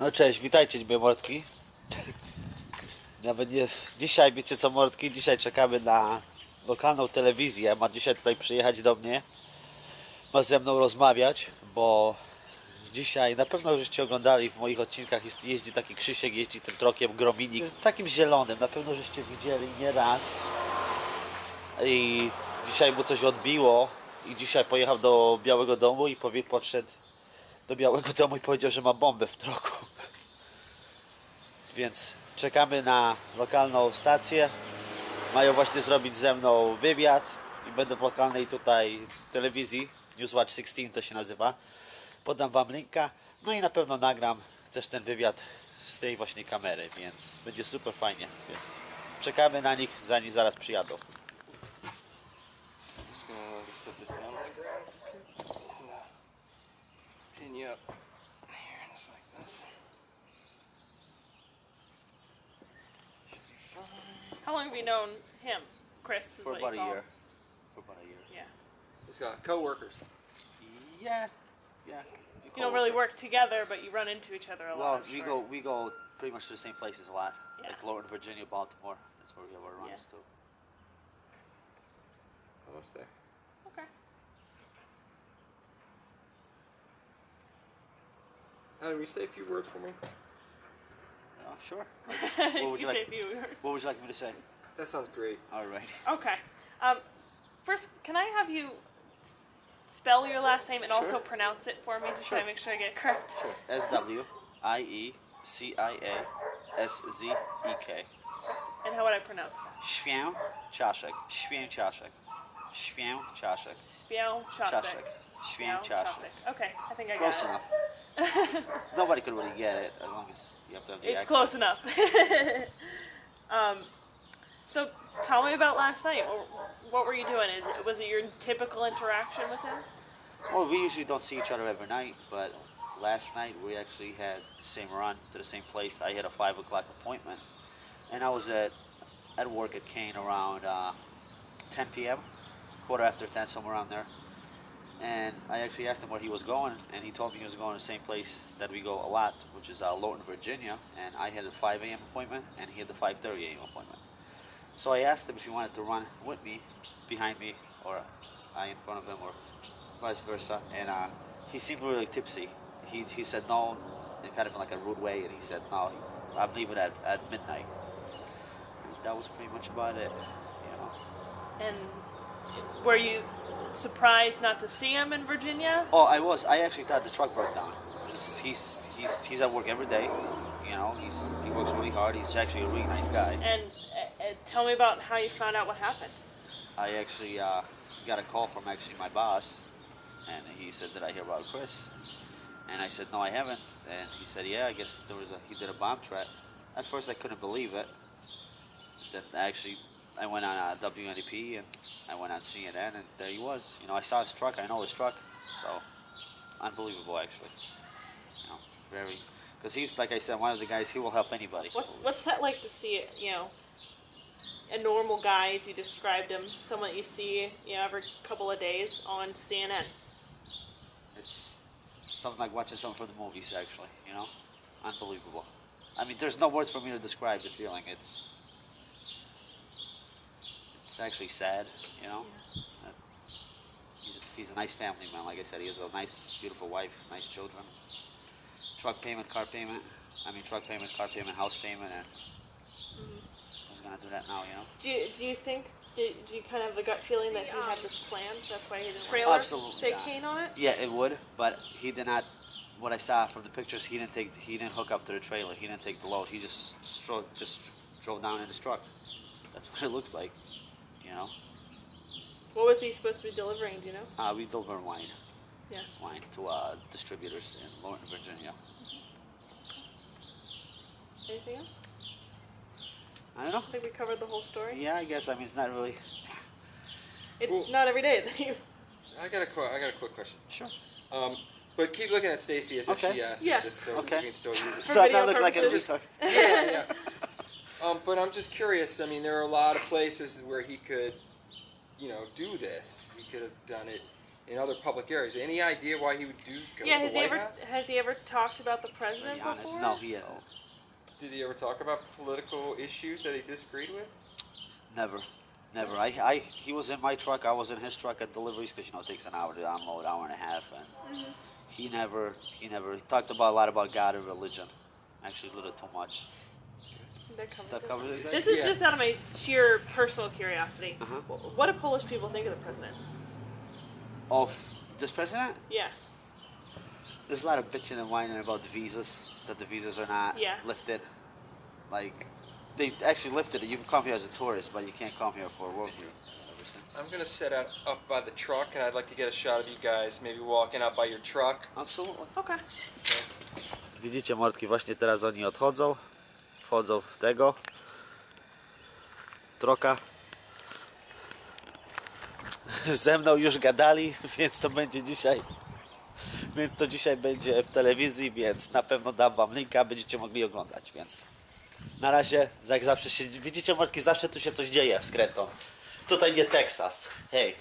No cześć, witajcie dwie mordki. Nawet nie, dzisiaj wiecie co mordki, dzisiaj czekamy na lokalną telewizję. Ma dzisiaj tutaj przyjechać do mnie. Ma ze mną rozmawiać, bo dzisiaj na pewno żeście oglądali w moich odcinkach, jeździ taki Krzysiek, jeździ tym trokiem Grominik, takim zielonym, na pewno żeście widzieli nie raz. I dzisiaj mu coś odbiło i dzisiaj pojechał do Białego Domu i podszedł do Białego Domu i powiedział, że ma bombę w troku. Więc czekamy na lokalną stację. Mają właśnie zrobić ze mną wywiad i będę w lokalnej tutaj telewizji, Newswatch 16 to się nazywa. Podam wam linka, no i na pewno nagram też ten wywiad z tej właśnie kamery, więc będzie super fajnie, więc czekamy na nich, zanim zaraz przyjadą. Just gonna set this down on the ground. Pin you up here, just like this. Should be fine. How long have you known him? Chris is For what about you a call year. him. For about a year. Yeah. He's got co-workers. Yeah. You don't really work together, but you run into each other a Well, lot. I'm sure. we go pretty much to the same places a lot. Yeah. Like Lorton, Virginia, Baltimore. That's where we have our runs Yeah. too. Almost there. Okay. Adam, will you say a few words for me? Sure. You would you can like- say a few words. What would you like me to say? That sounds great. All right. Okay. First, can I have you spell your last name and Sure. also pronounce it for me, just so I Sure. make sure I get it correct? Sure. SWIECIASZEK. And how would I pronounce that? Świę Czaszek. Świę Czaszek. Świę Czaszek. Spiao Czaszek. Świę Czaszek. Okay, I think I got Close it. enough. Nobody could really get it as long as you have to have the It's accent. close enough. So tell me about last night. What were you doing? Was it your typical interaction with him? Well, we usually don't see each other every night, but last night we actually had the same run to the same place. I had a 5 o'clock appointment, and I was at work at Kane around 10 p.m., quarter after 10, somewhere around there. And I actually asked him where he was going, and he told me he was going to the same place that we go a lot, which is Lorton, Virginia. And I had a 5 a.m. appointment, and he had the 5:30 a.m. appointment. So I asked him if he wanted to run with me, behind me, or I in front of him, or vice versa. And he seemed really tipsy. He said no, in kind of like a rude way, and he said no, I'm leaving at midnight. And that was pretty much about it, you know. And were you surprised not to see him in Virginia? Oh, I was. I actually thought the truck broke down. He's at work every day. You know, he works really hard. He's actually a really nice guy. And tell me about how you found out what happened. I actually got a call from actually my boss, and he said, "Did I hear about Chris?" And I said, "No, I haven't." And he said, "Yeah, I guess he did a bomb threat." At first, I couldn't believe it. That actually, I went on WNDP and I went on CNN, and there he was. You know, I saw his truck. I know his truck, so unbelievable, actually. You know, very, because he's, like I said, one of the guys. He will help anybody. What's that like to see it? You know, a normal guy, as you described him, someone that you see, you know, every couple of days on CNN. It's something like watching something from the movies, actually. You know, unbelievable. I mean, there's no words for me to describe the feeling. It's actually sad, you know. He's a nice family man. Like I said, he has a nice, beautiful wife, nice children. Truck payment, car payment. Truck payment, car payment, house payment, and he's gonna do that now, you know. Do you think? Do you kind of have the gut feeling that he had this plan? That's why he didn't Trailer Absolutely say not. Kane on it. Yeah, it would, but he did not. What I saw from the pictures, he didn't hook up to the trailer. He didn't take the load. He just drove down in his truck. That's what it looks like, you know. What was he supposed to be delivering? Do you know? We deliver wine. Yeah. Wine to distributors in Lorton, Virginia. Anything else? I don't know. I think we covered the whole story. Yeah, I guess. It's not really. It's not every day that you. I got a quick question. Sure. But keep looking at Stacy as if Okay. she asked, Yeah. just so Okay. we can still use it. So I video not look like a purposes. retard. Yeah. But I'm just curious. There are a lot of places where he could, do this. He could have done it in other public areas. Any idea why he would go Yeah, to the White House? has he ever talked about the To president be honest, before? no, he hasn't. Did he ever talk about political issues that he disagreed with? Never. Never. He was in my truck. I was in his truck at deliveries because it takes an hour to unload, hour and a half, and he talked about a lot about God and religion. Actually, a little too much. That covers it. it. This is Yeah. just out of my sheer personal curiosity. Uh-huh. What do Polish people think of the president? Of this president, Yeah. there's a lot of bitching and whining about the visas. That the visas are not Yeah. lifted. Like they actually lifted it. You can come here as a tourist, but you can't come here for work here. Ever since. I'm gonna set out up by the truck, and I'd like to get a shot of you guys, maybe walking out by your truck. Absolutely. Okay. So, Widzicie, mordki, właśnie teraz oni odchodzą. Wchodzą w tego. W troka. Ze mną już gadali, więc to będzie dzisiaj. Więc to dzisiaj będzie w telewizji, więc na pewno dam wam linka, będziecie mogli oglądać, więc na razie, jak zawsze się, widzicie mordki, zawsze tu się coś dzieje z Kretą. Tutaj nie Teksas. Hej.